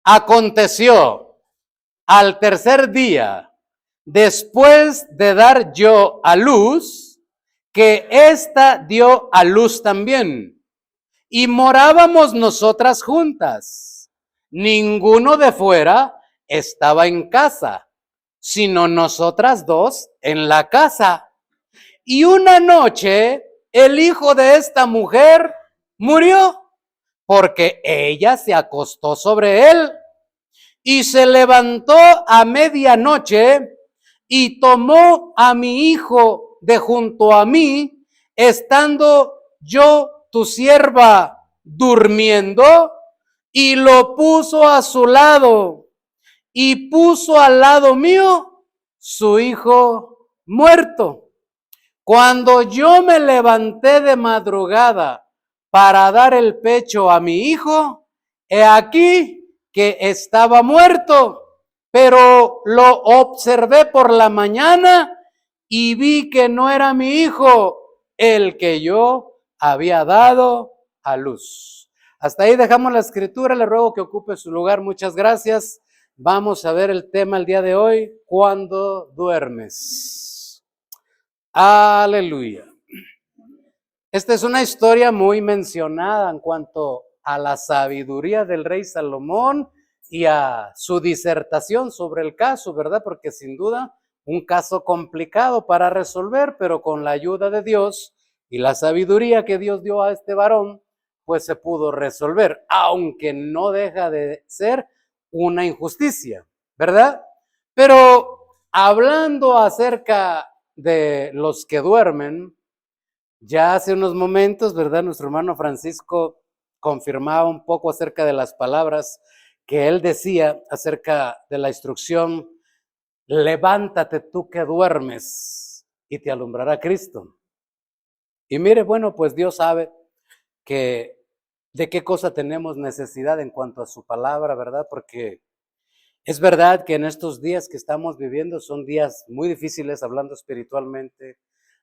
Aconteció al tercer día, después de dar yo a luz, que ésta dio a luz también. Y morábamos nosotras juntas. Ninguno de fuera estaba en casa, sino nosotras dos en la casa. Y una noche el hijo de esta mujer murió, porque ella se acostó sobre él. Y se levantó a medianoche y tomó a mi hijo de junto a mí, estando yo, tu sierva, durmiendo, y lo puso a su lado, y puso al lado mío su hijo muerto. Cuando yo me levanté de madrugada para dar el pecho a mi hijo, he aquí que estaba muerto, pero lo observé por la mañana y vi que no era mi hijo el que yo había dado a luz. Hasta ahí dejamos la escritura, le ruego que ocupe su lugar, muchas gracias. Vamos a ver el tema el día de hoy, ¿cuándo duermes? Aleluya. Esta es una historia muy mencionada en cuanto a la sabiduría del rey Salomón y a su disertación sobre el caso, ¿verdad? Porque sin duda un caso complicado para resolver, pero con la ayuda de Dios y la sabiduría que Dios dio a este varón, pues se pudo resolver, aunque no deja de ser una injusticia, ¿verdad? Pero hablando acerca de los que duermen, ya hace unos momentos, ¿verdad? Nuestro hermano Francisco confirmaba un poco acerca de las palabras que él decía acerca de la instrucción: levántate tú que duermes y te alumbrará Cristo. Y mire, bueno, pues Dios sabe que de qué cosa tenemos necesidad en cuanto a su palabra, ¿verdad? Porque es verdad que en estos días que estamos viviendo son días muy difíciles hablando espiritualmente.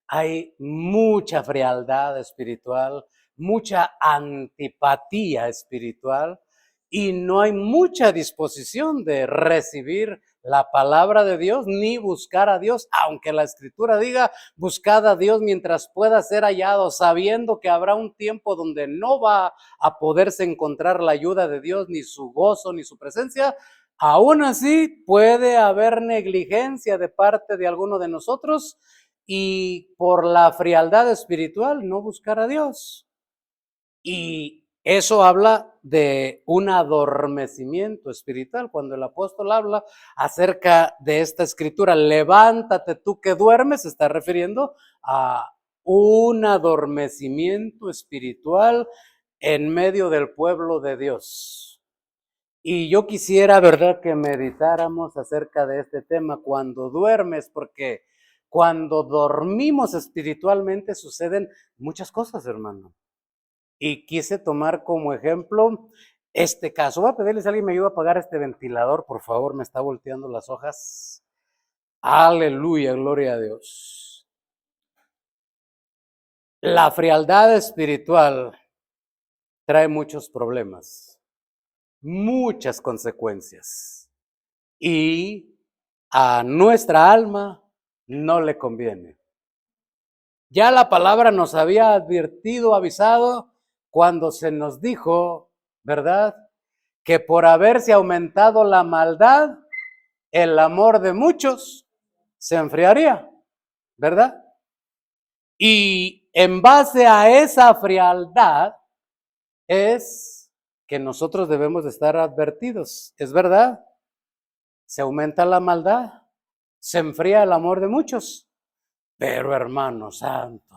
Hay mucha frialdad espiritual, mucha antipatía espiritual y no hay mucha disposición de recibir la palabra de Dios ni buscar a Dios, aunque la escritura diga buscad a Dios mientras pueda ser hallado, sabiendo que habrá un tiempo donde no va a poderse encontrar la ayuda de Dios, ni su gozo, ni su presencia. Aún así puede haber negligencia de parte de alguno de nosotros y por la frialdad espiritual no buscar a Dios. Y eso habla de un adormecimiento espiritual. Cuando el apóstol habla acerca de esta escritura, levántate tú que duermes, se está refiriendo a un adormecimiento espiritual en medio del pueblo de Dios. Y yo quisiera, ¿verdad?, que meditáramos acerca de este tema, cuando duermes, porque cuando dormimos espiritualmente suceden muchas cosas, hermano. Y quise tomar como ejemplo este caso. Voy a pedirles a alguien me ayude a apagar este ventilador, por favor, me está volteando las hojas. Aleluya, gloria a Dios. La frialdad espiritual trae muchos problemas, muchas consecuencias. Y a nuestra alma no le conviene. Ya la palabra nos había advertido, avisado, cuando se nos dijo, ¿verdad?, que por haberse aumentado la maldad, el amor de muchos se enfriaría, ¿verdad? Y en base a esa frialdad es que nosotros debemos de estar advertidos, ¿es verdad? Se aumenta la maldad, se enfría el amor de muchos. Pero hermano santo,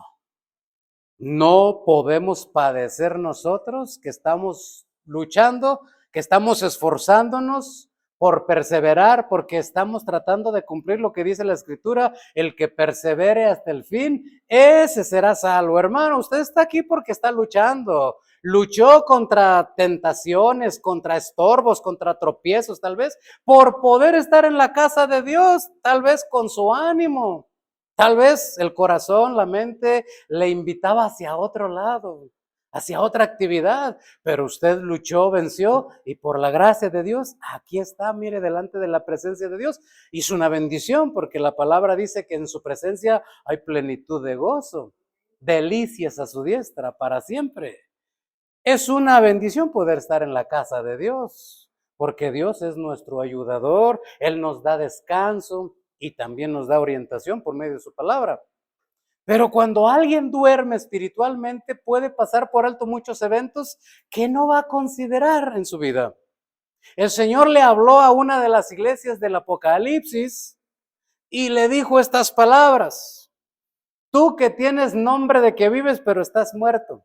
no podemos padecer nosotros que estamos luchando, que estamos esforzándonos por perseverar, porque estamos tratando de cumplir lo que dice la escritura: el que persevere hasta el fin, ese será salvo. Hermano, usted está aquí porque está luchando. Luchó contra tentaciones, contra estorbos, contra tropiezos, tal vez por poder estar en la casa de Dios, tal vez con su ánimo. Tal vez el corazón, la mente le invitaba hacia otro lado, hacia otra actividad, pero usted luchó, venció y por la gracia de Dios, aquí está, mire, delante de la presencia de Dios. Hizo una bendición porque la palabra dice que en su presencia hay plenitud de gozo, delicias a su diestra para siempre. Es una bendición poder estar en la casa de Dios, porque Dios es nuestro ayudador, Él nos da descanso y también nos da orientación por medio de su palabra. Pero cuando alguien duerme espiritualmente puede pasar por alto muchos eventos que no va a considerar en su vida. El Señor le habló a una de las iglesias del Apocalipsis y le dijo estas palabras: tú que tienes nombre de que vives pero estás muerto.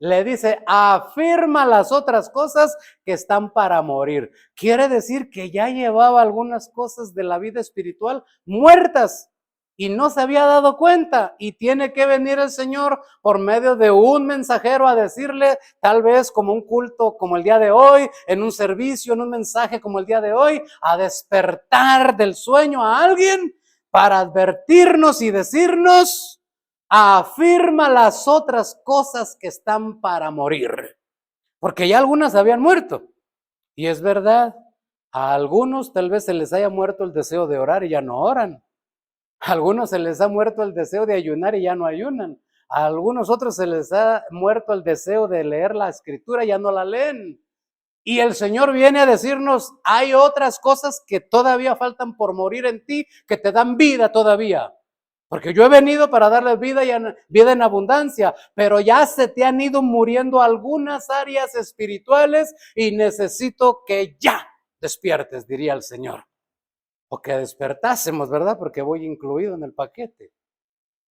Le dice, afirma las otras cosas que están para morir. Quiere decir que ya llevaba algunas cosas de la vida espiritual muertas y no se había dado cuenta, y tiene que venir el Señor por medio de un mensajero a decirle, tal vez como un culto como el día de hoy, en un servicio, en un mensaje como el día de hoy, a despertar del sueño a alguien para advertirnos y decirnos: afirma las otras cosas que están para morir, porque ya algunas habían muerto. Y es verdad, a algunos tal vez se les haya muerto el deseo de orar y ya no oran. A algunos se les ha muerto el deseo de ayunar y ya no ayunan. A algunos otros se les ha muerto el deseo de leer la escritura y ya no la leen. Y el Señor viene a decirnos, hay otras cosas que todavía faltan por morir en ti, que te dan vida todavía. Porque yo he venido para darles vida y vida en abundancia, pero ya se te han ido muriendo algunas áreas espirituales y necesito que ya despiertes, diría el Señor. O que despertásemos, ¿verdad? Porque voy incluido en el paquete.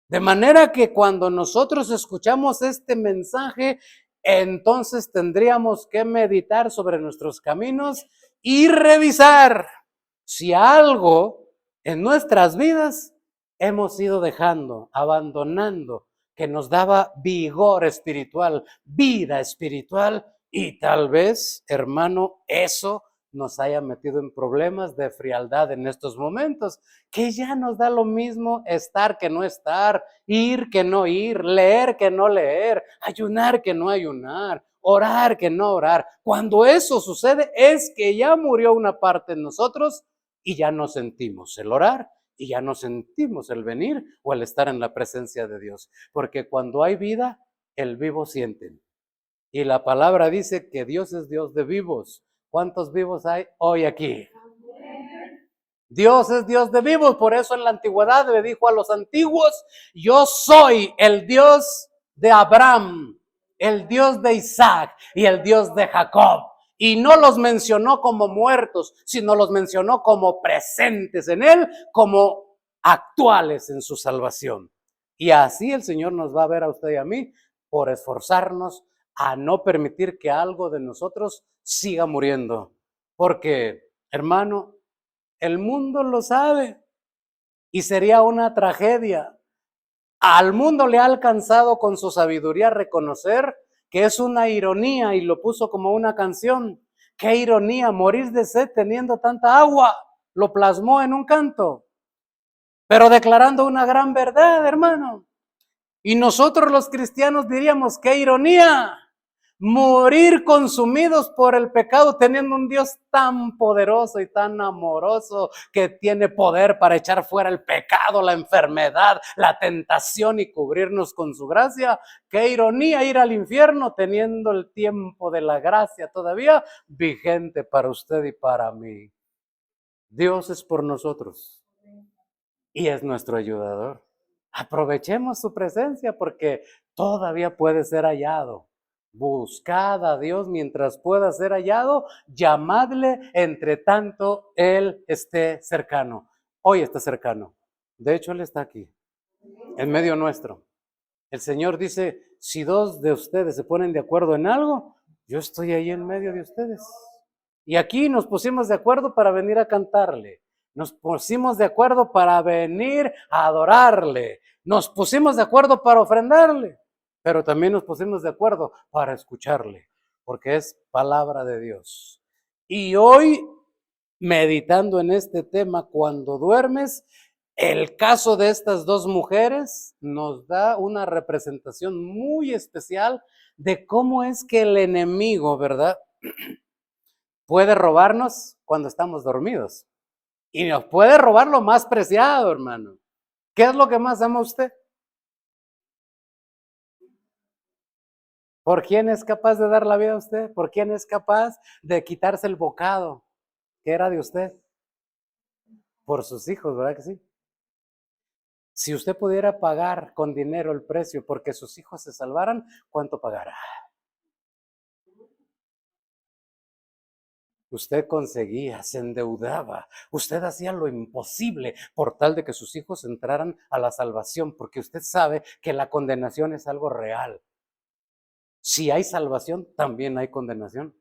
De manera que cuando nosotros escuchamos este mensaje, entonces tendríamos que meditar sobre nuestros caminos y revisar si algo en nuestras vidas hemos ido dejando, abandonando, que nos daba vigor espiritual, vida espiritual, y tal vez, hermano, eso nos haya metido en problemas de frialdad en estos momentos, que ya nos da lo mismo estar que no estar, ir que no ir, leer que no leer, ayunar que no ayunar, orar que no orar. Cuando eso sucede es que ya murió una parte en nosotros y ya no sentimos el orar y ya no sentimos el venir o el estar en la presencia de Dios. Porque cuando hay vida, el vivo sienten. Y la palabra dice que Dios es Dios de vivos. ¿Cuántos vivos hay hoy aquí? Dios es Dios de vivos, por eso en la antigüedad le dijo a los antiguos, yo soy el Dios de Abraham, el Dios de Isaac y el Dios de Jacob. Y no los mencionó como muertos, sino los mencionó como presentes en Él, como actuales en su salvación. Y así el Señor nos va a ver a usted y a mí por esforzarnos a no permitir que algo de nosotros siga muriendo. Porque, hermano, el mundo lo sabe y sería una tragedia. Al mundo le ha alcanzado con su sabiduría reconocer que es una ironía y lo puso como una canción. Qué ironía morir de sed teniendo tanta agua. Lo plasmó en un canto, pero declarando una gran verdad, hermano. Y nosotros los cristianos diríamos, qué ironía, morir consumidos por el pecado teniendo un Dios tan poderoso y tan amoroso que tiene poder para echar fuera el pecado, la enfermedad, la tentación y cubrirnos con su gracia. Qué ironía ir al infierno teniendo el tiempo de la gracia todavía vigente para usted y para mí. Dios es por nosotros y es nuestro ayudador. Aprovechemos su presencia porque todavía puede ser hallado. Buscad a Dios mientras pueda ser hallado, llamadle entre tanto Él esté cercano. Hoy está cercano. De hecho, Él está aquí, en medio nuestro. El Señor dice, si dos de ustedes se ponen de acuerdo en algo, yo estoy ahí en medio de ustedes. Y aquí nos pusimos de acuerdo para venir a cantarle. Nos pusimos de acuerdo para venir a adorarle. Nos pusimos de acuerdo para ofrendarle. Pero también nos pusimos de acuerdo para escucharle, porque es palabra de Dios. Y hoy, meditando en este tema, cuando duermes, El caso de estas dos mujeres nos da una representación muy especial de cómo es que el enemigo, ¿verdad?, puede robarnos cuando estamos dormidos. Y nos puede robar lo más preciado, hermano. ¿Qué es lo que más ama usted? ¿Por quién es capaz de dar la vida a usted? ¿Por quién es capaz de quitarse el bocado que era de usted? Por sus hijos, ¿verdad que sí? Si usted pudiera pagar con dinero el precio porque sus hijos se salvaran, ¿cuánto pagará? Usted conseguía, se endeudaba, usted hacía lo imposible por tal de que sus hijos entraran a la salvación, porque usted sabe que la condenación es algo real. Si hay salvación, también hay condenación.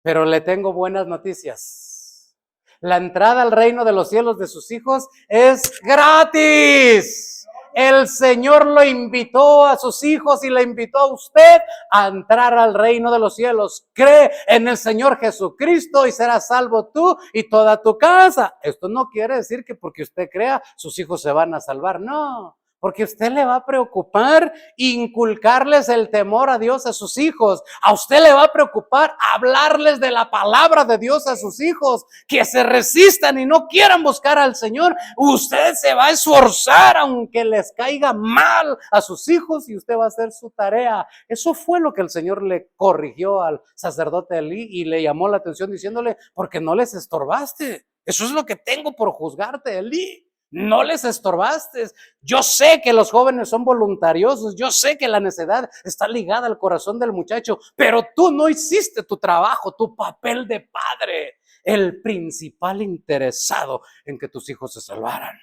Pero le tengo buenas noticias. La entrada al reino de los cielos de sus hijos es gratis. El Señor lo invitó a sus hijos y le invitó a usted a entrar al reino de los cielos. Cree en el Señor Jesucristo y serás salvo tú y toda tu casa. Esto no quiere decir que porque usted crea, sus hijos se van a salvar. No. Porque a usted le va a preocupar inculcarles el temor a Dios a sus hijos. A usted le va a preocupar hablarles de la palabra de Dios a sus hijos. Que se resistan y no quieran buscar al Señor. Usted se va a esforzar aunque les caiga mal a sus hijos y usted va a hacer su tarea. Eso fue lo que el Señor le corrigió al sacerdote Elí y le llamó la atención diciéndole, porque no les estorbaste. Eso es lo que tengo por juzgarte, Elí. No les estorbaste. Yo sé que los jóvenes son voluntariosos, yo sé que la necedad está ligada al corazón del muchacho, pero tú no hiciste tu trabajo, tu papel de padre, el principal interesado en que tus hijos se salvaran.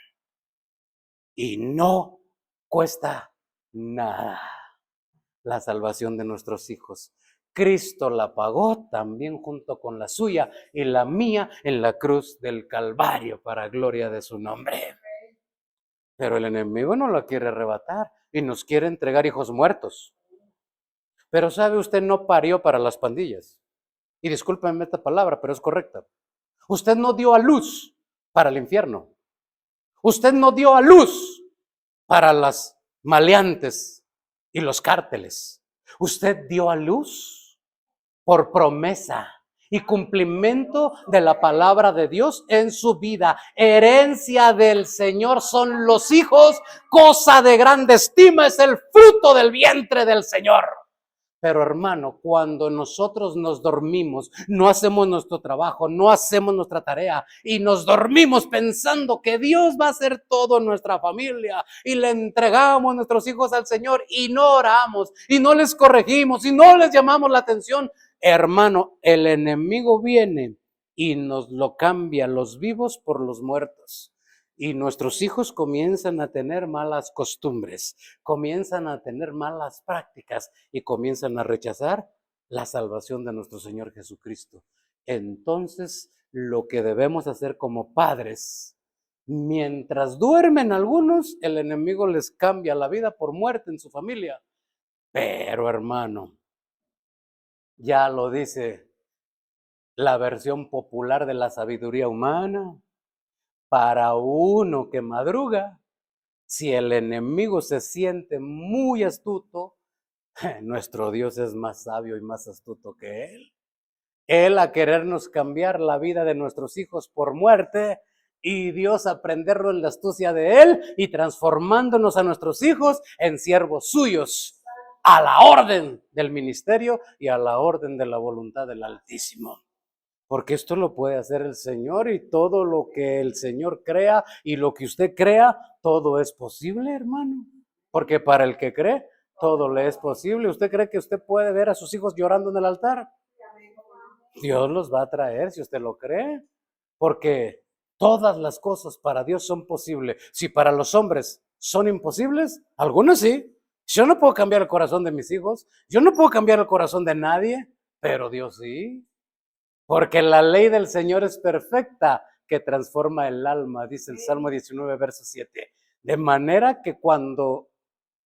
Y no cuesta nada la salvación de nuestros hijos. Cristo la pagó también junto con la suya y la mía en la cruz del Calvario para gloria de su nombre. Pero el enemigo no la quiere arrebatar y nos quiere entregar hijos muertos. Pero sabe, usted no parió para las pandillas. Y discúlpenme esta palabra, pero es correcta. Usted no dio a luz para el infierno. Usted no dio a luz para las maleantes y los cárteles. Usted dio a luz por promesa y cumplimiento de la palabra de Dios en su vida. Herencia del Señor son los hijos, cosa de grande estima es el fruto del vientre del Señor. Pero hermano, cuando nosotros nos dormimos, no hacemos nuestro trabajo, no hacemos nuestra tarea y nos dormimos pensando que Dios va a hacer todo en nuestra familia y le entregamos nuestros hijos al Señor y no oramos y no les corregimos y no les llamamos la atención, hermano, el enemigo viene y nos lo cambia los vivos por los muertos. Y nuestros hijos comienzan a tener malas costumbres, comienzan a tener malas prácticas y comienzan a rechazar la salvación de nuestro Señor Jesucristo. Entonces, lo que debemos hacer como padres, mientras duermen algunos, el enemigo les cambia la vida por muerte en su familia. Pero hermano, ya lo dice la versión popular de la sabiduría humana, para uno que madruga, si el enemigo se siente muy astuto, nuestro Dios es más sabio y más astuto que él. Él a querernos cambiar la vida de nuestros hijos por muerte y Dios a prenderlo en la astucia de él y transformándonos a nuestros hijos en siervos suyos, a la orden del ministerio y a la orden de la voluntad del Altísimo. Porque esto lo puede hacer el Señor y todo lo que el Señor crea y lo que usted crea, todo es posible, hermano. Porque para el que cree, todo le es posible. ¿Usted cree que usted puede ver a sus hijos llorando en el altar? Dios los va a traer si usted lo cree. Porque todas las cosas para Dios son posibles. Si para los hombres son imposibles, algunos sí. Yo no puedo cambiar el corazón de mis hijos. Yo no puedo cambiar el corazón de nadie. Pero Dios sí. Porque la ley del Señor es perfecta, que transforma el alma, dice el Salmo 19, verso 7. De manera que cuando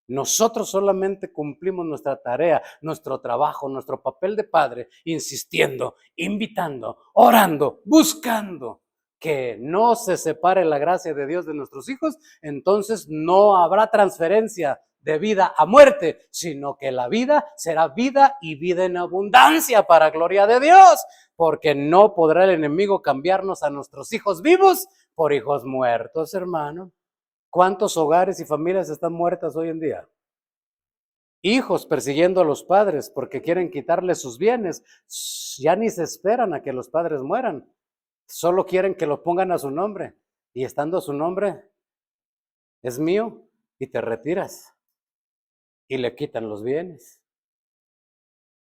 nosotros solamente cumplimos nuestra tarea, nuestro trabajo, nuestro papel de padre, insistiendo, invitando, orando, buscando que no se separe la gracia de Dios de nuestros hijos, entonces no habrá transferencia de vida a muerte, sino que la vida será vida y vida en abundancia para gloria de Dios, porque no podrá el enemigo cambiarnos a nuestros hijos vivos por hijos muertos, hermano. ¿Cuántos hogares y familias están muertas hoy en día? Hijos persiguiendo a los padres porque quieren quitarles sus bienes. Ya ni se esperan a que los padres mueran. Solo quieren que lo pongan a su nombre. Y estando a su nombre, es mío, y te retiras. Y le quitan los bienes.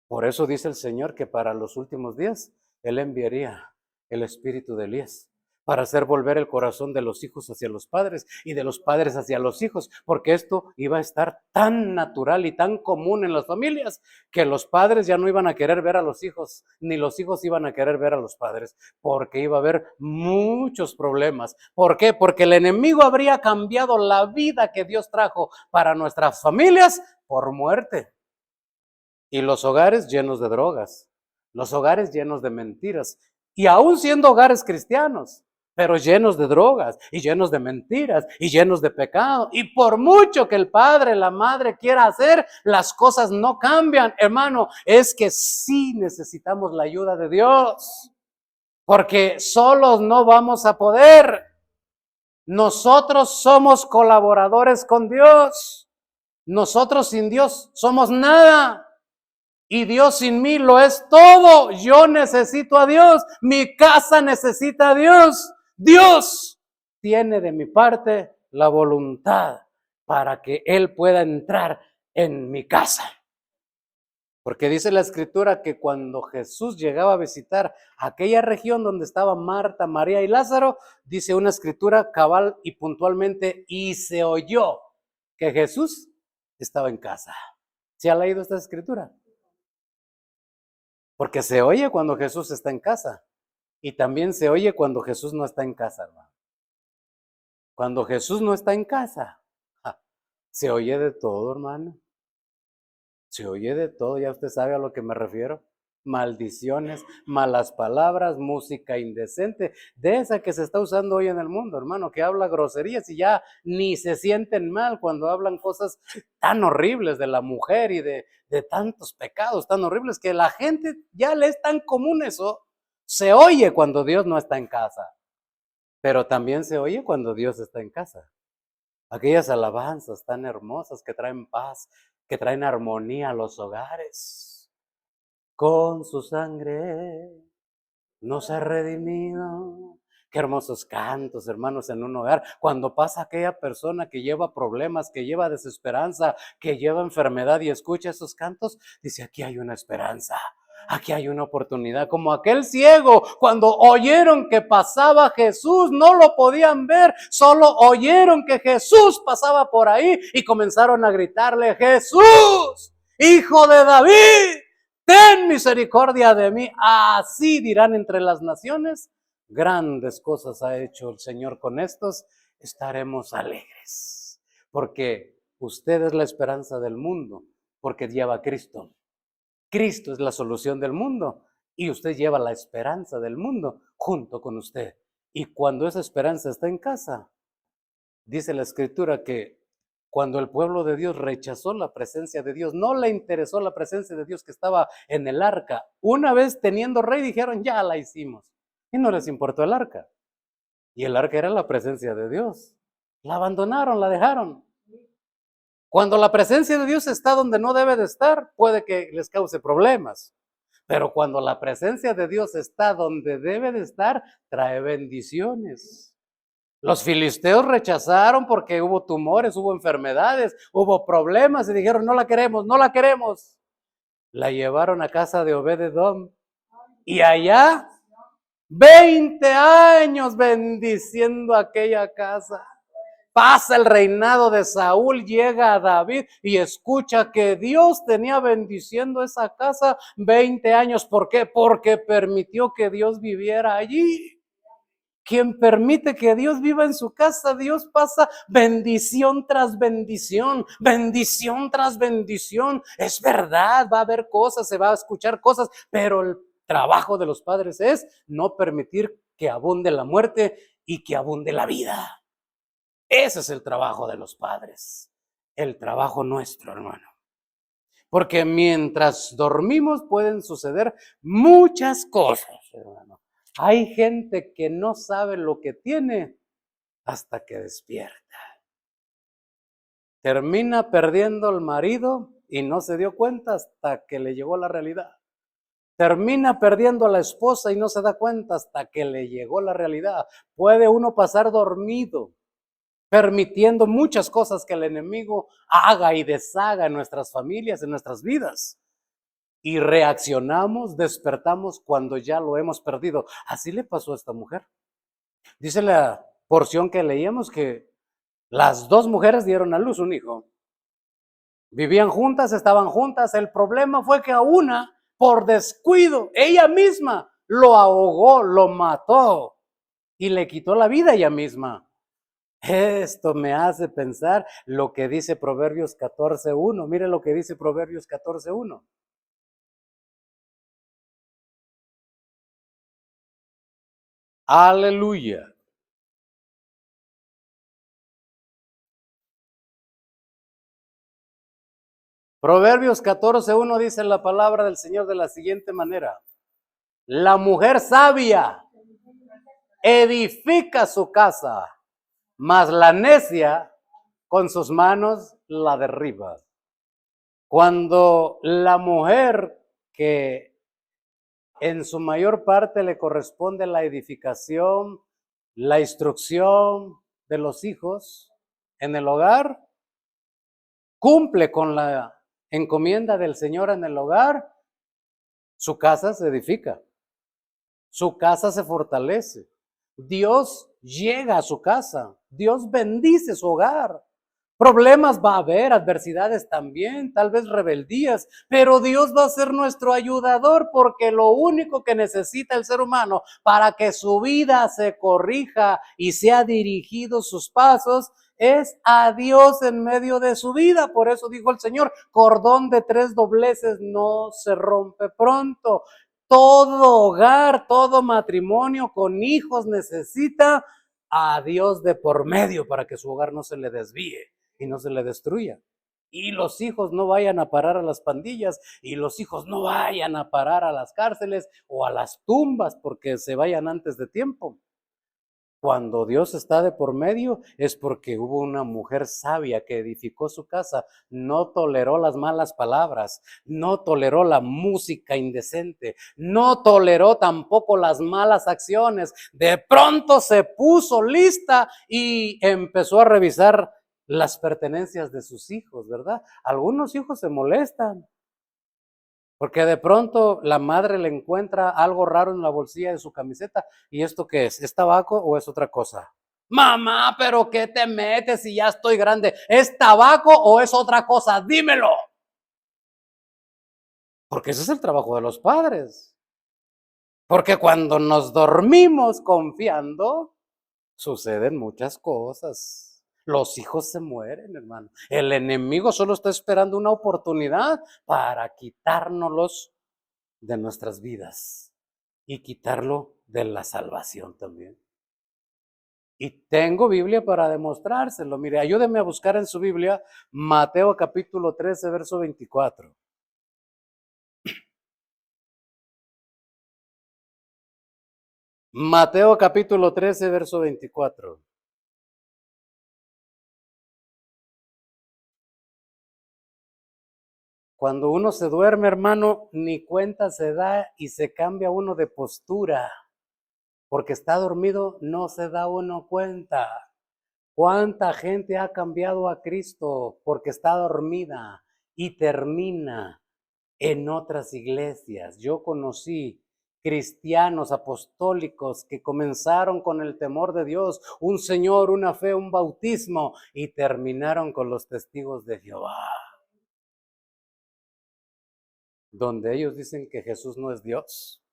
Por eso dice el Señor que para los últimos días Él enviaría el espíritu de Elías para hacer volver el corazón de los hijos hacia los padres y de los padres hacia los hijos, porque esto iba a estar tan natural y tan común en las familias que los padres ya no iban a querer ver a los hijos, ni los hijos iban a querer ver a los padres, porque iba a haber muchos problemas. ¿Por qué? Porque el enemigo habría cambiado la vida que Dios trajo para nuestras familias por muerte. Y los hogares llenos de drogas, los hogares llenos de mentiras, y aún siendo hogares cristianos, pero llenos de drogas y llenos de mentiras y llenos de pecado. Y por mucho que el padre, la madre quiera hacer, las cosas no cambian, hermano. Es que sí necesitamos la ayuda de Dios, porque solos no vamos a poder. Nosotros somos colaboradores con Dios. Nosotros sin Dios somos nada. Y Dios sin mí lo es todo. Yo necesito a Dios. Mi casa necesita a Dios. Dios tiene de mi parte la voluntad para que Él pueda entrar en mi casa. Porque dice la Escritura que cuando Jesús llegaba a visitar aquella región donde estaban Marta, María y Lázaro, dice una Escritura cabal y puntualmente, y se oyó que Jesús estaba en casa. ¿Se ha leído esta Escritura? Porque se oye cuando Jesús está en casa y también se oye cuando Jesús no está en casa, hermano. Cuando Jesús no está en casa, se oye de todo, hermano. Se oye de todo, ya usted sabe a lo que me refiero. Maldiciones, malas palabras, música indecente, de esa que se está usando hoy en el mundo, hermano, que habla groserías y ya ni se sienten mal cuando hablan cosas tan horribles de la mujer y de tantos pecados tan horribles que la gente ya le es tan común eso. Se oye cuando Dios no está en casa, pero también se oye cuando Dios está en casa. Aquellas alabanzas tan hermosas que traen paz, que traen armonía a los hogares. Con su sangre nos ha redimido. Qué hermosos cantos, hermanos, en un hogar. Cuando pasa aquella persona que lleva problemas, que lleva desesperanza, que lleva enfermedad y escucha esos cantos, dice, aquí hay una esperanza. Aquí hay una oportunidad, como aquel ciego, cuando oyeron que pasaba Jesús, no lo podían ver, solo oyeron que Jesús pasaba por ahí y comenzaron a gritarle, Jesús, Hijo de David, ten misericordia de mí. Así dirán entre las naciones, grandes cosas ha hecho el Señor con estos, estaremos alegres, porque usted es la esperanza del mundo, porque lleva a Cristo. Cristo es la solución del mundo y usted lleva la esperanza del mundo junto con usted. Y cuando esa esperanza está en casa, dice la Escritura que cuando el pueblo de Dios rechazó la presencia de Dios, no le interesó la presencia de Dios que estaba en el arca. Una vez teniendo rey dijeron, ya la hicimos. Y no les importó el arca. Y el arca era la presencia de Dios. La abandonaron, la dejaron. Cuando la presencia de Dios está donde no debe de estar, puede que les cause problemas. Pero cuando la presencia de Dios está donde debe de estar, trae bendiciones. Los filisteos rechazaron porque hubo tumores, hubo enfermedades, hubo problemas y dijeron, no la queremos, no la queremos. La llevaron a casa de Obed-Edom y allá 20 años bendiciendo aquella casa. Pasa el reinado de Saúl, llega a David y escucha que Dios tenía bendiciendo esa casa 20 años. ¿Por qué? Porque permitió que Dios viviera allí. Quien permite que Dios viva en su casa, Dios pasa bendición tras bendición, bendición tras bendición. Es verdad, va a haber cosas, se va a escuchar cosas, pero el trabajo de los padres es no permitir que abunde la muerte y que abunde la vida. Ese es el trabajo de los padres, el trabajo nuestro, hermano. Porque mientras dormimos pueden suceder muchas cosas, hermano. Hay gente que no sabe lo que tiene hasta que despierta. Termina perdiendo al marido y no se dio cuenta hasta que le llegó la realidad. Termina perdiendo a la esposa y no se da cuenta hasta que le llegó la realidad. Puede uno pasar dormido, permitiendo muchas cosas que el enemigo haga y deshaga en nuestras familias, en nuestras vidas. Y reaccionamos, despertamos cuando ya lo hemos perdido. Así le pasó a esta mujer. Dice la porción que leíamos que las dos mujeres dieron a luz un hijo. Vivían juntas, estaban juntas. El problema fue que a una, por descuido, ella misma lo ahogó, lo mató y le quitó la vida ella misma. Esto me hace pensar lo que dice Proverbios 14:1. Mire lo que dice Proverbios 14:1. Aleluya. Proverbios 14:1 dice la palabra del Señor de la siguiente manera. La mujer sabia edifica su casa, mas la necia con sus manos la derriba. Cuando la mujer que en su mayor parte le corresponde la edificación, la instrucción de los hijos en el hogar, cumple con la encomienda del Señor en el hogar, su casa se edifica, su casa se fortalece. Dios llega a su casa, Dios bendice su hogar. Problemas va a haber, adversidades también, tal vez rebeldías, pero Dios va a ser nuestro ayudador porque lo único que necesita el ser humano para que su vida se corrija y sea dirigido sus pasos es a Dios en medio de su vida. Por eso dijo el Señor, cordón de 3 dobleces no se rompe pronto. Todo hogar, todo matrimonio con hijos necesita a Dios de por medio para que su hogar no se le desvíe y no se le destruya. Y los hijos no vayan a parar a las pandillas y los hijos no vayan a parar a las cárceles o a las tumbas porque se vayan antes de tiempo. Cuando Dios está de por medio es porque hubo una mujer sabia que edificó su casa, no toleró las malas palabras, no toleró la música indecente, no toleró tampoco las malas acciones. De pronto se puso lista y empezó a revisar las pertenencias de sus hijos, ¿verdad? Algunos hijos se molestan porque de pronto la madre le encuentra algo raro en la bolsilla de su camiseta. ¿Y esto qué es? ¿Es tabaco o es otra cosa? Mamá, ¿pero qué te metes si ya estoy grande? ¿Es tabaco o es otra cosa? Dímelo. Porque ese es el trabajo de los padres. Porque cuando nos dormimos confiando, suceden muchas cosas. Los hijos se mueren, hermano. El enemigo solo está esperando una oportunidad para quitárnoslos de nuestras vidas y quitarlo de la salvación también. Y tengo Biblia para demostrárselo. Mire, ayúdeme a buscar en su Biblia Mateo capítulo 13, verso 24. Mateo capítulo 13, verso 24. Cuando uno se duerme, hermano, ni cuenta se da y se cambia uno de postura. Porque está dormido, no se da uno cuenta. ¿Cuánta gente ha cambiado a Cristo porque está dormida y termina en otras iglesias? Yo conocí cristianos apostólicos que comenzaron con el temor de Dios, un Señor, una fe, un bautismo y terminaron con los testigos de Jehová, donde ellos dicen que Jesús no es Dios,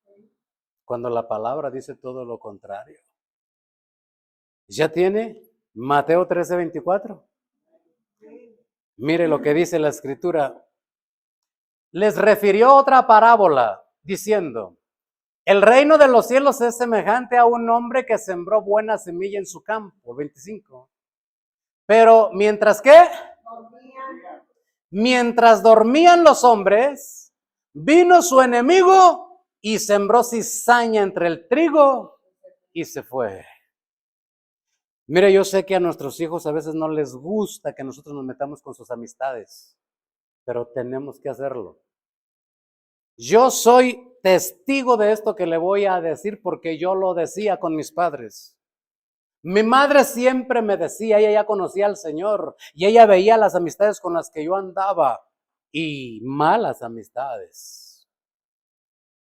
cuando la palabra dice todo lo contrario. ¿Ya tiene Mateo 13:24? Mire lo que dice la escritura. Les refirió otra parábola diciendo, El reino de los cielos es semejante a un hombre que sembró buena semilla en su campo, 25. Pero mientras que, mientras dormían los hombres, vino su enemigo y sembró cizaña entre el trigo y se fue. Mire, yo sé que a nuestros hijos a veces no les gusta que nosotros nos metamos con sus amistades, pero tenemos que hacerlo. Yo soy testigo de esto que le voy a decir porque yo lo decía con mis padres. Mi madre siempre me decía, ella ya conocía al Señor y ella veía las amistades con las que yo andaba y malas amistades.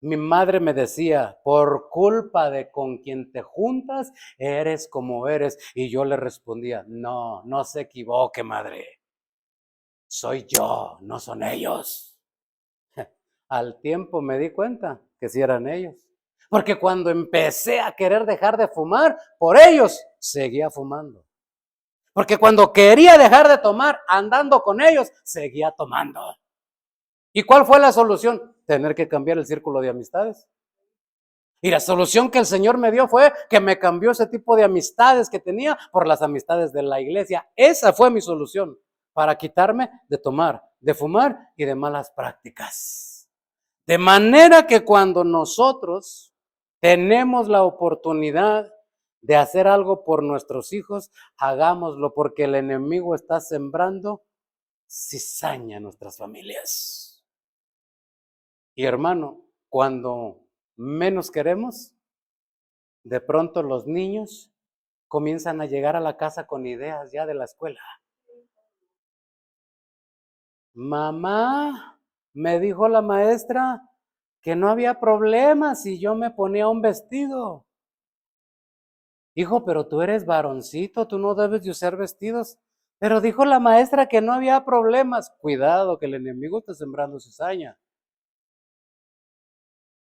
Mi madre me decía, por culpa de con quien te juntas, eres como eres. Y yo le respondía, no, no se equivoque, madre. Soy yo, no son ellos. Al tiempo me di cuenta que sí eran ellos. Porque cuando empecé a querer dejar de fumar, por ellos seguía fumando. Porque cuando quería dejar de tomar, andando con ellos, seguía tomando. ¿Y cuál fue la solución? Tener que cambiar el círculo de amistades. Y la solución que el Señor me dio fue que me cambió ese tipo de amistades que tenía por las amistades de la iglesia. Esa fue mi solución para quitarme de tomar, de fumar y de malas prácticas. De manera que cuando nosotros tenemos la oportunidad de hacer algo por nuestros hijos, hagámoslo porque el enemigo está sembrando cizaña en nuestras familias. Y hermano, cuando menos queremos, de pronto los niños comienzan a llegar a la casa con ideas ya de la escuela. Mamá, me dijo la maestra que no había problema si yo me ponía un vestido. Hijo, pero tú eres varoncito, tú no debes de usar vestidos. Pero dijo la maestra que no había problemas. Cuidado, que el enemigo está sembrando cizaña.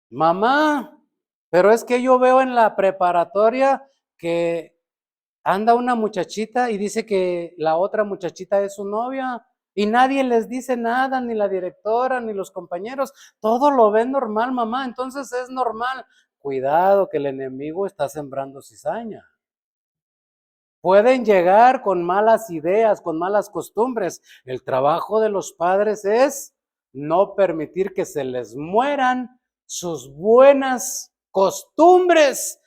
Mamá, pero es que yo veo en la preparatoria que anda una muchachita y dice que la otra muchachita es su novia y nadie les dice nada, ni la directora, ni los compañeros. Todo lo ven normal, mamá, entonces es normal. Cuidado, que el enemigo está sembrando cizaña. Pueden llegar con malas ideas, con malas costumbres. El trabajo de los padres es no permitir que se les mueran sus buenas costumbres.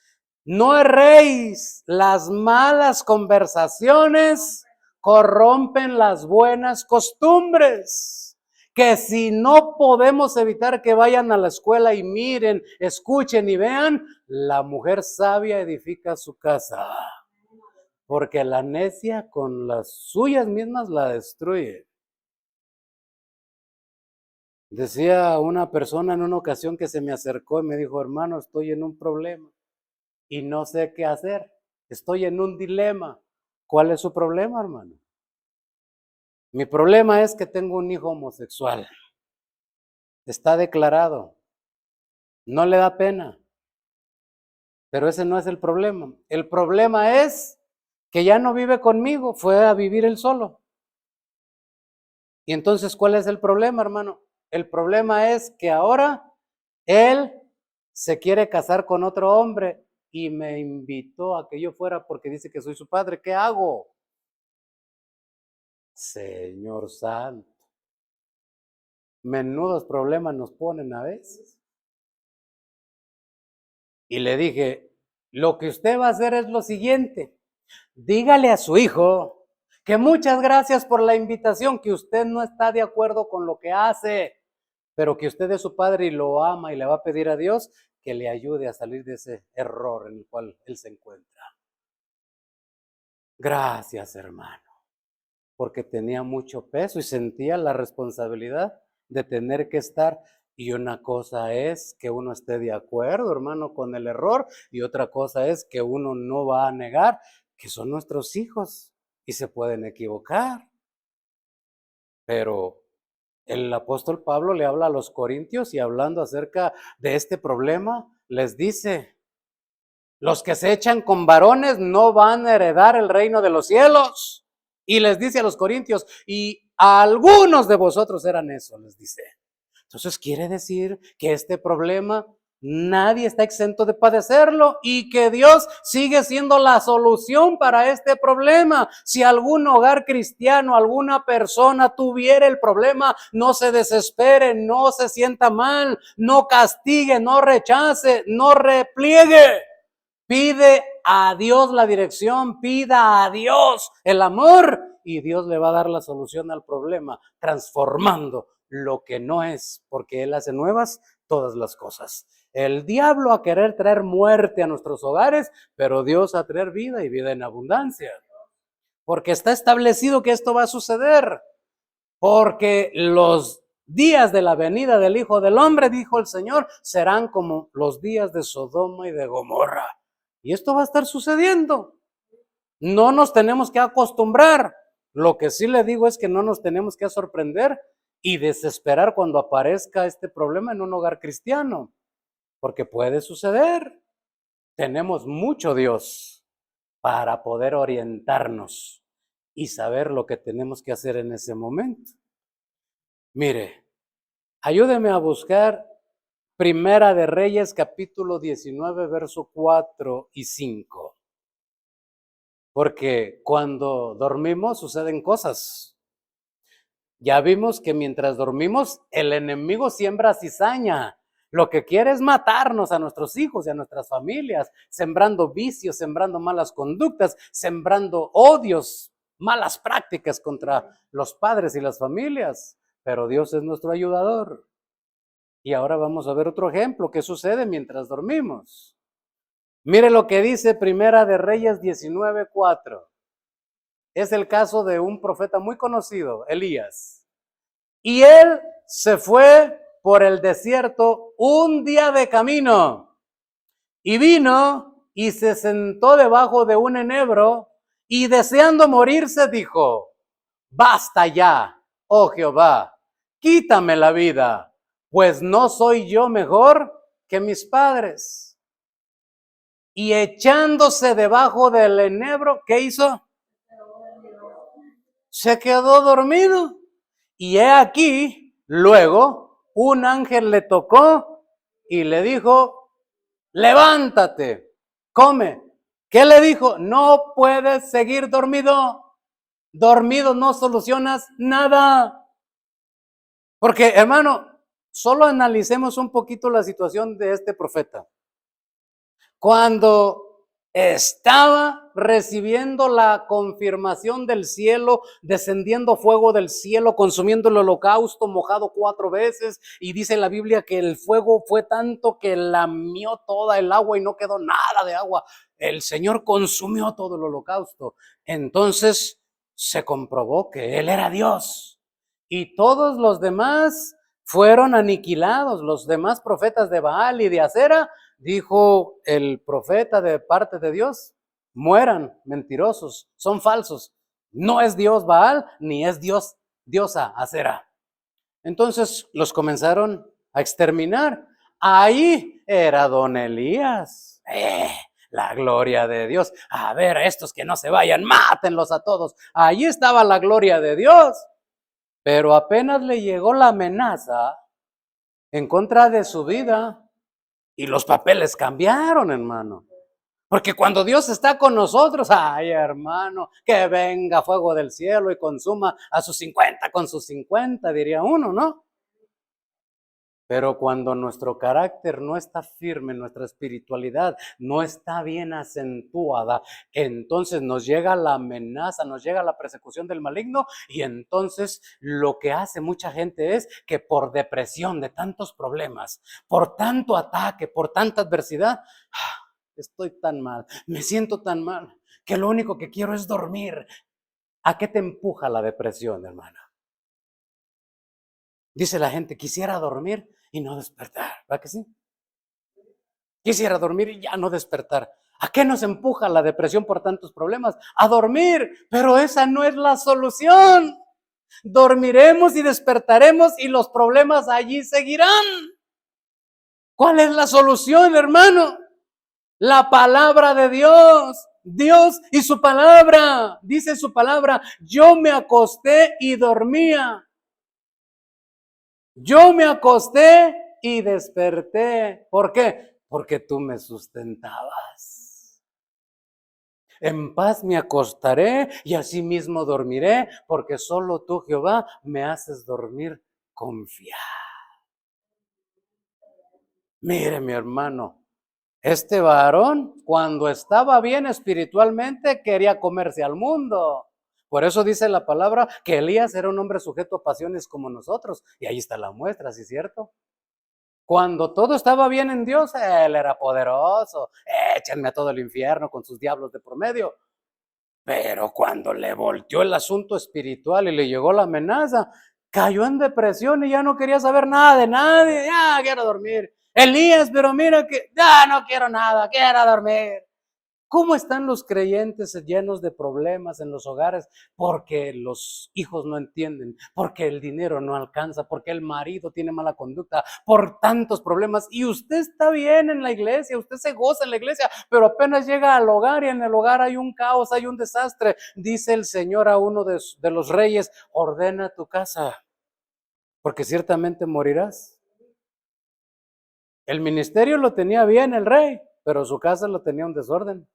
No erréis, las malas conversaciones corrompen las buenas costumbres. Que si no podemos evitar que vayan a la escuela y miren, escuchen y vean, la mujer sabia edifica su casa. Porque la necia con las suyas mismas la destruye. Decía una persona en una ocasión que se me acercó y me dijo, hermano, estoy en un problema y no sé qué hacer. Estoy en un dilema. ¿Cuál es su problema, hermano? Mi problema es que tengo un hijo homosexual. Está declarado. No le da pena. Pero ese no es el problema. El problema es que ya no vive conmigo, fue a vivir él solo. Y entonces, ¿cuál es el problema, hermano? El problema es que ahora él se quiere casar con otro hombre y me invitó a que yo fuera porque dice que soy su padre. ¿Qué hago? Señor Santo, menudos problemas nos ponen a veces. Y le dije, lo que usted va a hacer es lo siguiente, dígale a su hijo que muchas gracias por la invitación, que usted no está de acuerdo con lo que hace, pero que usted es su padre y lo ama y le va a pedir a Dios que le ayude a salir de ese error en el cual él se encuentra. Gracias, hermano, porque tenía mucho peso y sentía la responsabilidad de tener que estar. Y una cosa es que uno esté de acuerdo, hermano, con el error, y otra cosa es que uno no va a negar que son nuestros hijos y se pueden equivocar. Pero el apóstol Pablo le habla a los corintios y hablando acerca de este problema, les dice, los que se echan con varones no van a heredar el reino de los cielos. Y les dice a los corintios, y a algunos de vosotros eran eso, les dice. Entonces quiere decir que este problema Nadie está exento de padecerlo y que Dios sigue siendo la solución para este problema. Si algún hogar cristiano, alguna persona tuviera el problema, no se desespere, no se sienta mal, no castigue, no rechace, no repliegue. Pide a Dios la dirección, pida a Dios el amor y Dios le va a dar la solución al problema, transformando lo que no es, porque Él hace nuevas todas las cosas. El diablo a querer traer muerte a nuestros hogares, pero Dios a traer vida y vida en abundancia. Porque está establecido que esto va a suceder. Porque los días de la venida del Hijo del Hombre, dijo el Señor, serán como los días de Sodoma y de Gomorra. Y esto va a estar sucediendo. No nos tenemos que acostumbrar. Lo que sí le digo es que no nos tenemos que sorprender y desesperar cuando aparezca este problema en un hogar cristiano. Porque puede suceder. Tenemos mucho Dios para poder orientarnos y saber lo que tenemos que hacer en ese momento. Mire, ayúdeme a buscar Primera de Reyes, capítulo 19, verso 4 y 5. Porque cuando dormimos suceden cosas. Ya vimos que mientras dormimos, el enemigo siembra cizaña. Lo que quiere es matarnos a nuestros hijos y a nuestras familias, sembrando vicios, sembrando malas conductas, sembrando odios, malas prácticas contra los padres y las familias. Pero Dios es nuestro ayudador. Y ahora vamos a ver otro ejemplo que sucede mientras dormimos. Mire lo que dice Primera de Reyes 19:4. Es el caso de un profeta muy conocido, Elías. Y él se fue por el desierto un día de camino. Y vino y se sentó debajo de un enebro y deseando morirse dijo: basta ya, oh Jehová, quítame la vida, pues no soy yo mejor que mis padres. Y echándose debajo del enebro, ¿qué hizo? Se quedó dormido. Y he aquí, luego, un ángel le tocó y le dijo: levántate, come. ¿Qué le dijo? No puedes seguir dormido. Dormido no solucionas nada. Porque, hermano, solo analicemos un poquito la situación de este profeta. Cuando estaba recibiendo la confirmación del cielo, descendiendo fuego del cielo, consumiendo el holocausto, mojado 4 veces, y dice la Biblia que el fuego fue tanto que lamió toda el agua y no quedó nada de agua. El Señor consumió todo el holocausto. Entonces se comprobó que Él era Dios y todos los demás fueron aniquilados. Los demás profetas de Baal y de Acera, dijo el profeta de parte de Dios, mueran, mentirosos, son falsos. No es Dios Baal, ni es diosa Acera. Entonces los comenzaron a exterminar. Ahí era don Elías. La gloria de Dios. A ver, estos que no se vayan, mátenlos a todos. Ahí estaba la gloria de Dios. Pero apenas le llegó la amenaza en contra de su vida, y los papeles cambiaron, hermano. Porque cuando Dios está con nosotros, ay, hermano, que venga fuego del cielo y consuma a sus 50 con sus 50, diría uno, ¿no? Pero cuando nuestro carácter no está firme, nuestra espiritualidad no está bien acentuada, entonces nos llega la amenaza, nos llega la persecución del maligno, y entonces lo que hace mucha gente es que por depresión de tantos problemas, por tanto ataque, por tanta adversidad, estoy tan mal, me siento tan mal, que lo único que quiero es dormir. ¿A qué te empuja la depresión, hermana? Dice la gente, quisiera dormir y no despertar, ¿verdad que sí? Quisiera dormir y ya no despertar. ¿A qué nos empuja la depresión por tantos problemas? A dormir, pero esa no es la solución. Dormiremos y despertaremos y los problemas allí seguirán. ¿Cuál es la solución, hermano? La palabra de Dios. Dios y su palabra. Dice su palabra, yo me acosté y dormía. Yo me acosté y desperté. ¿Por qué? Porque tú me sustentabas. En paz me acostaré y asimismo dormiré, porque solo tú, Jehová, me haces dormir confiado. Mire, mi hermano, este varón, cuando estaba bien espiritualmente, quería comerse al mundo. Por eso dice la palabra que Elías era un hombre sujeto a pasiones como nosotros. Y ahí está la muestra, ¿sí es cierto? Cuando todo estaba bien en Dios, él era poderoso. Échenme a todo el infierno con sus diablos de por medio. Pero cuando le volteó el asunto espiritual y le llegó la amenaza, cayó en depresión y ya no quería saber nada de nadie. Ya quiero dormir. Elías, pero mira que ya no quiero nada, quiero dormir. ¿Cómo están los creyentes llenos de problemas en los hogares? Porque los hijos no entienden, porque el dinero no alcanza, porque el marido tiene mala conducta, por tantos problemas. Y usted está bien en la iglesia, usted se goza en la iglesia, pero apenas llega al hogar y en el hogar hay un caos, hay un desastre. Dice el Señor a uno de los reyes, ordena tu casa, porque ciertamente morirás. El ministerio lo tenía bien el rey, pero su casa lo tenía un desorden.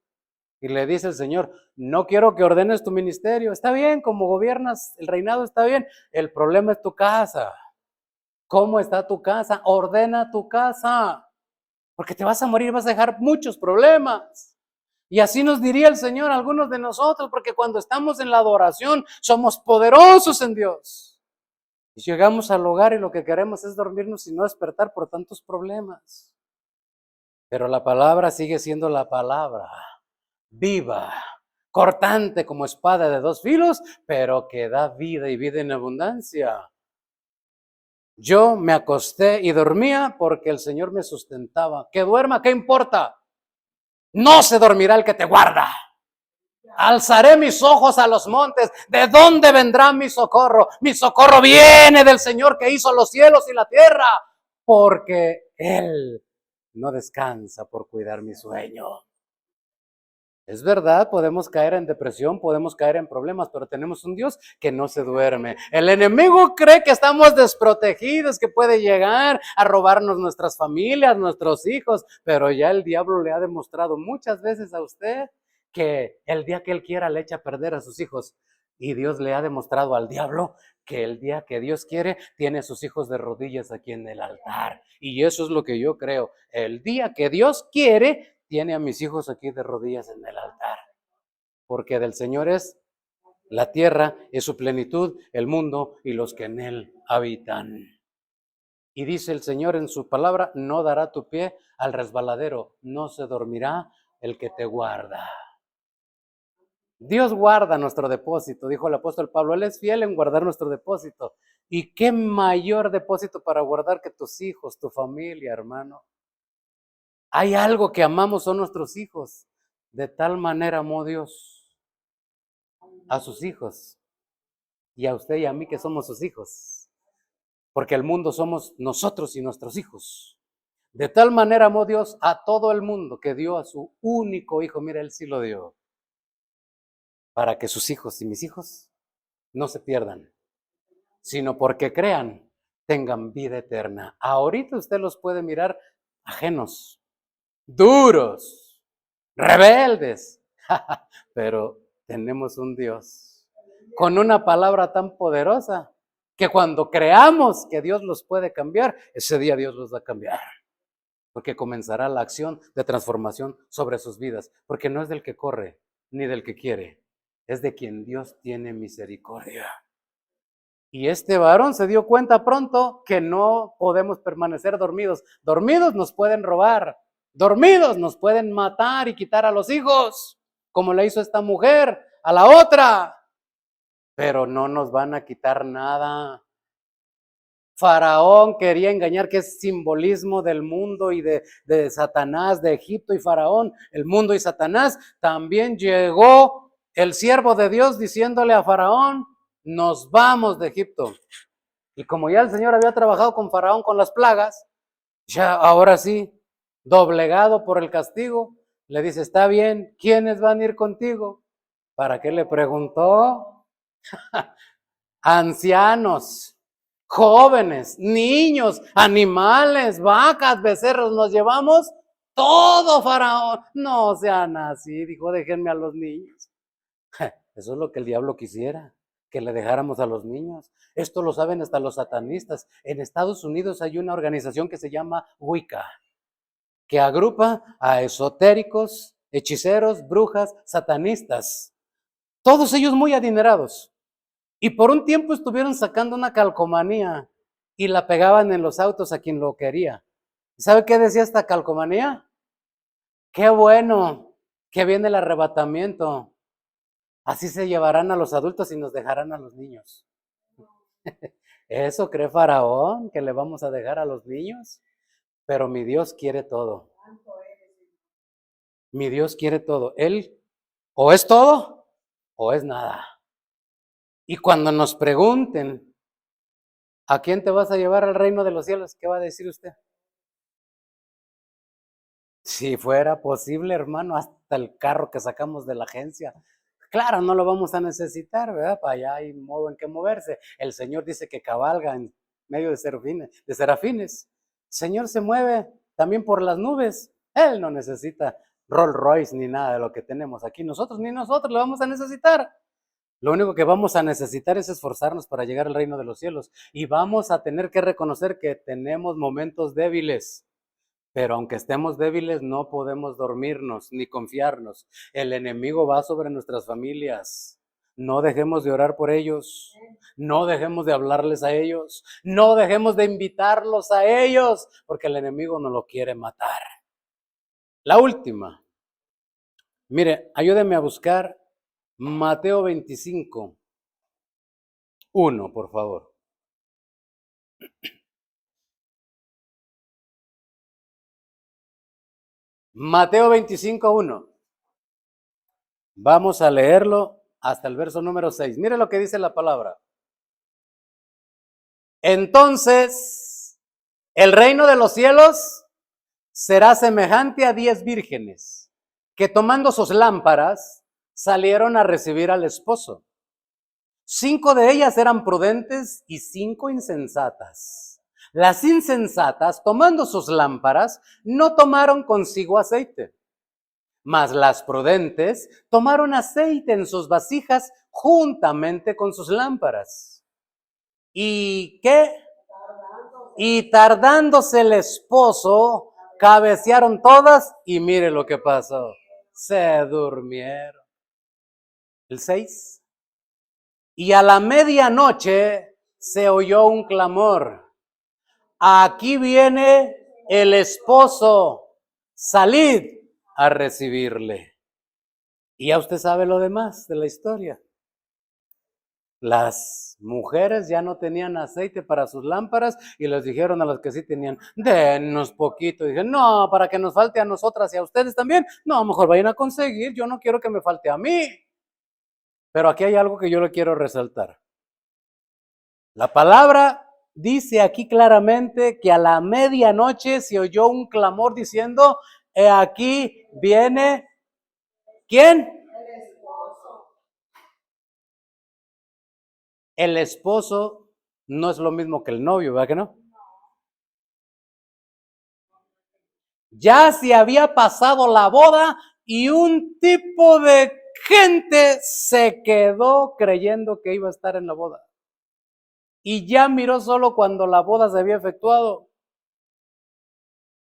Y le dice el Señor, no quiero que ordenes tu ministerio. Está bien, como gobiernas el reinado está bien. El problema es tu casa. ¿Cómo está tu casa? Ordena tu casa. Porque te vas a morir, vas a dejar muchos problemas. Y así nos diría el Señor a algunos de nosotros, porque cuando estamos en la adoración somos poderosos en Dios. Y llegamos al hogar y lo que queremos es dormirnos y no despertar por tantos problemas. Pero la palabra sigue siendo la palabra. Viva, cortante como espada de dos filos, pero que da vida y vida en abundancia. Yo me acosté y dormía porque el Señor me sustentaba. Que duerma, ¿qué importa? No se dormirá el que te guarda. Alzaré mis ojos a los montes. ¿De dónde vendrá mi socorro? Mi socorro viene del Señor que hizo los cielos y la tierra, porque Él no descansa por cuidar mi sueño. Es verdad, podemos caer en depresión, podemos caer en problemas, pero tenemos un Dios que no se duerme. El enemigo cree que estamos desprotegidos, que puede llegar a robarnos nuestras familias, nuestros hijos, pero ya el diablo le ha demostrado muchas veces a usted que el día que él quiera le echa a perder a sus hijos. Y Dios le ha demostrado al diablo que el día que Dios quiere, tiene a sus hijos de rodillas aquí en el altar. Y eso es lo que yo creo. El día que Dios quiere, tiene a mis hijos aquí de rodillas en el altar. Porque del Señor es la tierra, es su plenitud, el mundo y los que en él habitan. Y dice el Señor en su palabra, no dará tu pie al resbaladero, no se dormirá el que te guarda. Dios guarda nuestro depósito, dijo el apóstol Pablo, Él es fiel en guardar nuestro depósito. ¿Y qué mayor depósito para guardar que tus hijos, tu familia, hermano? Hay algo que amamos, son nuestros hijos. De tal manera amó Dios a sus hijos y a usted y a mí que somos sus hijos. Porque el mundo somos nosotros y nuestros hijos. De tal manera amó Dios a todo el mundo que dio a su único hijo. Mira, Él sí lo dio. Para que sus hijos y mis hijos no se pierdan, sino porque crean, tengan vida eterna. Ahorita usted los puede mirar ajenos, duros, rebeldes, pero tenemos un Dios con una palabra tan poderosa que cuando creamos que Dios los puede cambiar, ese día Dios los va a cambiar. Porque comenzará la acción de transformación sobre sus vidas. Porque no es del que corre, ni del que quiere. Es de quien Dios tiene misericordia. Y este varón se dio cuenta pronto que no podemos permanecer dormidos. Dormidos nos pueden robar. Dormidos nos pueden matar y quitar a los hijos, como le hizo esta mujer a la otra. Pero no nos van a quitar nada. Faraón quería engañar, que es simbolismo del mundo y de Satanás, de Egipto y Faraón, el mundo y Satanás. También llegó el siervo de Dios diciéndole a Faraón, nos vamos de Egipto. Y como ya el Señor había trabajado con Faraón con las plagas, ya ahora sí, doblegado por el castigo, le dice, está bien, ¿quiénes van a ir contigo? ¿Para qué le preguntó? Ancianos, jóvenes, niños, animales, vacas, becerros, nos llevamos todo, Faraón. No sean así, dijo, déjenme a los niños. Eso es lo que el diablo quisiera, que le dejáramos a los niños. Esto lo saben hasta los satanistas. En Estados Unidos hay una organización que se llama Wicca, que agrupa a esotéricos, hechiceros, brujas, satanistas, todos ellos muy adinerados. Y por un tiempo estuvieron sacando una calcomanía y la pegaban en los autos a quien lo quería. ¿Sabe qué decía esta calcomanía? Qué bueno que viene el arrebatamiento. Así se llevarán a los adultos y nos dejarán a los niños. ¿Eso cree Faraón, que le vamos a dejar a los niños? Pero mi Dios quiere todo. Mi Dios quiere todo. Él o es todo o es nada. Y cuando nos pregunten, ¿a quién te vas a llevar al reino de los cielos? ¿Qué va a decir usted? Si fuera posible, hermano, hasta el carro que sacamos de la agencia. Claro, no lo vamos a necesitar, ¿verdad? Para allá hay modo en que moverse. El Señor dice que cabalga en medio de serafines. El Señor se mueve también por las nubes. Él no necesita Rolls Royce ni nada de lo que tenemos aquí. Nosotros ni nosotros lo vamos a necesitar. Lo único que vamos a necesitar es esforzarnos para llegar al reino de los cielos. Y vamos a tener que reconocer que tenemos momentos débiles. Pero aunque estemos débiles, no podemos dormirnos ni confiarnos. El enemigo va sobre nuestras familias. No dejemos de orar por ellos. No dejemos de hablarles a ellos. No dejemos de invitarlos a ellos, porque el enemigo nos lo quiere matar. La última. Mire, ayúdeme a buscar Mateo 25, 1, por favor. Mateo 25, 1. Vamos a leerlo hasta el verso número 6. Mire lo que dice la palabra. Entonces, el reino de los cielos será semejante a 10 vírgenes que tomando sus lámparas salieron a recibir al esposo. 5 de ellas eran prudentes y 5 insensatas. Las insensatas, tomando sus lámparas, no tomaron consigo aceite, mas las prudentes tomaron aceite en sus vasijas juntamente con sus lámparas. ¿Y qué? Y tardándose el esposo, cabecearon todas y mire lo que pasó. Se durmieron. El 6. Y a la medianoche se oyó un clamor. Aquí viene el esposo, salid a recibirle. Y ya usted sabe lo demás de la historia. Las mujeres ya no tenían aceite para sus lámparas y les dijeron a los que sí tenían, denos poquito. Y dijeron, no, para que nos falte a nosotras y a ustedes también. No, mejor vayan a conseguir, yo no quiero que me falte a mí. Pero aquí hay algo que yo le quiero resaltar. La palabra dice aquí claramente que a la medianoche se oyó un clamor diciendo, he aquí viene, ¿quién? El esposo no es lo mismo que el novio, ¿verdad que no? Ya se había pasado la boda y un tipo de gente se quedó creyendo que iba a estar en la boda. Y ya miró solo cuando la boda se había efectuado.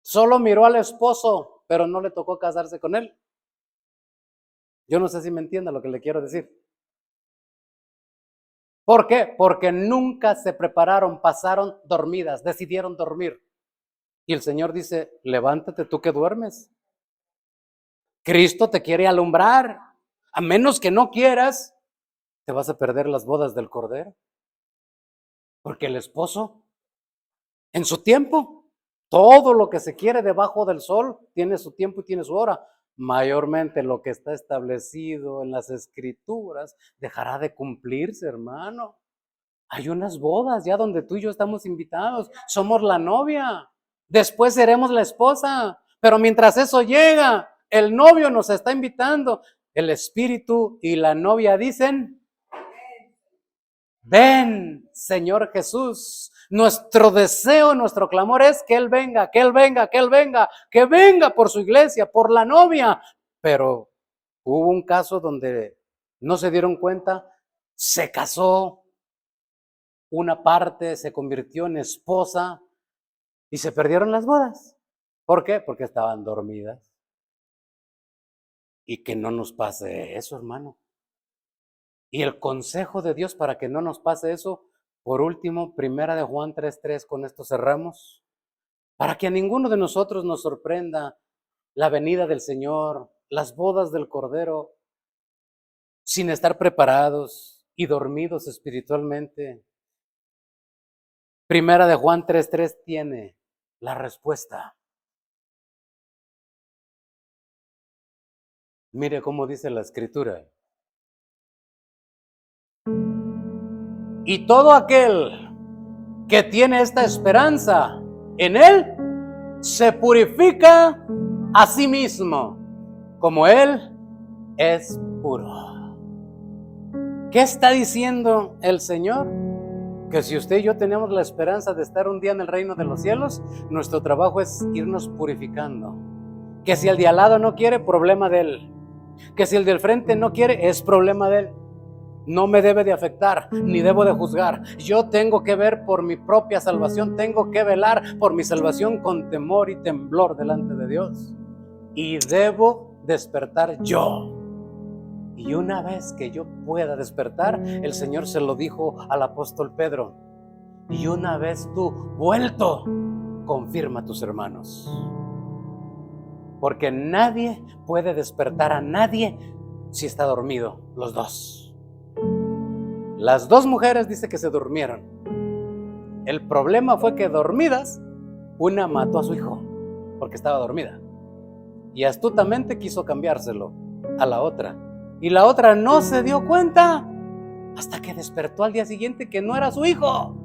Solo miró al esposo, pero no le tocó casarse con él. Yo no sé si me entiende lo que le quiero decir. ¿Por qué? Porque nunca se prepararon, pasaron dormidas, decidieron dormir. Y el Señor dice, levántate tú que duermes. Cristo te quiere alumbrar. A menos que no quieras, te vas a perder las bodas del Cordero. Porque el esposo, en su tiempo, todo lo que se quiere debajo del sol tiene su tiempo y tiene su hora. Mayormente lo que está establecido en las Escrituras dejará de cumplirse, hermano. Hay unas bodas ya donde tú y yo estamos invitados. Somos la novia. Después seremos la esposa. Pero mientras eso llega, el novio nos está invitando. El espíritu y la novia dicen, ven, Señor Jesús. Nuestro deseo, nuestro clamor es que Él venga, que Él venga, que Él venga, que venga por su iglesia, por la novia. Pero hubo un caso donde no se dieron cuenta, se casó, una parte se convirtió en esposa y se perdieron las bodas. ¿Por qué? Porque estaban dormidas. Y que no nos pase eso, hermano. Y el consejo de Dios para que no nos pase eso, por último, primera de Juan 3:3, con esto cerramos, para que a ninguno de nosotros nos sorprenda la venida del Señor, las bodas del Cordero, sin estar preparados y dormidos espiritualmente. Primera de Juan 3:3 tiene la respuesta. Mire cómo dice la Escritura. Y todo aquel que tiene esta esperanza en Él, se purifica a sí mismo, como Él es puro. ¿Qué está diciendo el Señor? Que si usted y yo tenemos la esperanza de estar un día en el reino de los cielos, nuestro trabajo es irnos purificando. Que si el de al lado no quiere, problema de él. Que si el del frente no quiere, es problema de él. No me debe de afectar, ni debo de juzgar. Yo tengo que ver por mi propia salvación, tengo que velar por mi salvación con temor y temblor delante de Dios. Y debo despertar yo. Y una vez que yo pueda despertar, el Señor se lo dijo al apóstol Pedro, y una vez tú vuelto, confirma a tus hermanos. Porque nadie puede despertar a nadie si está dormido, los dos. Las dos mujeres dice que se durmieron. El problema fue que dormidas, una mató a su hijo porque estaba dormida y astutamente quiso cambiárselo a la otra, y la otra no se dio cuenta hasta que despertó al día siguiente que no era su hijo.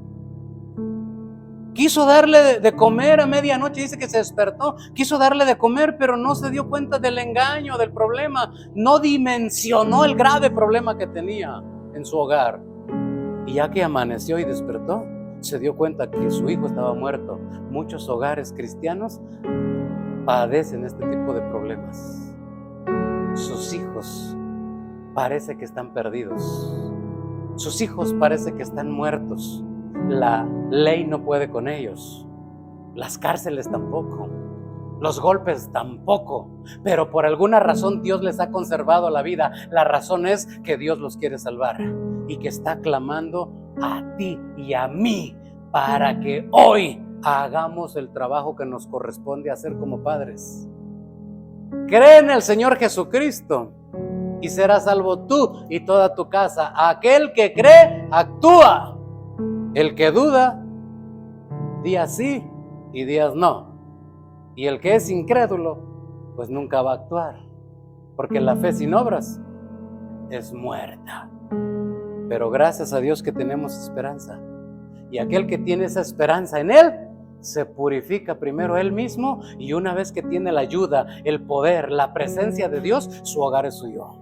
Quiso darle de comer a medianoche, dice que se despertó, quiso darle de comer, pero no se dio cuenta del engaño, del problema, no dimensionó el grave problema que tenía en su hogar. Y ya que amaneció y despertó, se dio cuenta que su hijo estaba muerto. Muchos hogares cristianos padecen este tipo de problemas. Sus hijos parece que están perdidos. Sus hijos parece que están muertos. La ley no puede con ellos. Las cárceles tampoco. Los golpes tampoco. Pero por alguna razón Dios les ha conservado la vida. La razón es que Dios los quiere salvar y que está clamando a ti y a mí para que hoy hagamos el trabajo que nos corresponde hacer como padres. Cree en el Señor Jesucristo y serás salvo tú y toda tu casa. Aquel que cree, actúa. El que duda, días sí y días no. Y el que es incrédulo, pues nunca va a actuar. Porque la fe sin obras es muerta. Pero gracias a Dios que tenemos esperanza. Y aquel que tiene esa esperanza en Él, se purifica primero Él mismo, y una vez que tiene la ayuda, el poder, la presencia de Dios, su hogar es suyo.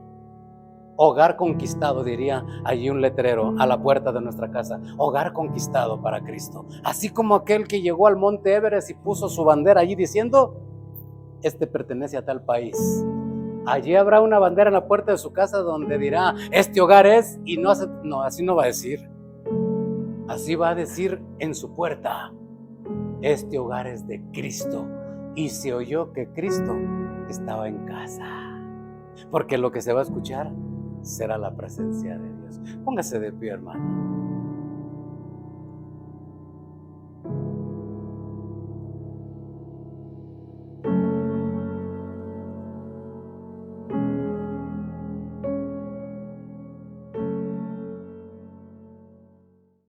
Hogar conquistado, diría allí un letrero a la puerta de nuestra casa. Hogar conquistado para Cristo. Así como aquel que llegó al monte Everest y puso su bandera allí diciendo, este pertenece a tal país. Allí habrá una bandera en la puerta de su casa donde dirá, este hogar es, y no, así no va a decir. Así va a decir en su puerta, este hogar es de Cristo. Y se oyó que Cristo estaba en casa. Porque lo que se va a escuchar será la presencia de Dios. Póngase de pie, hermano.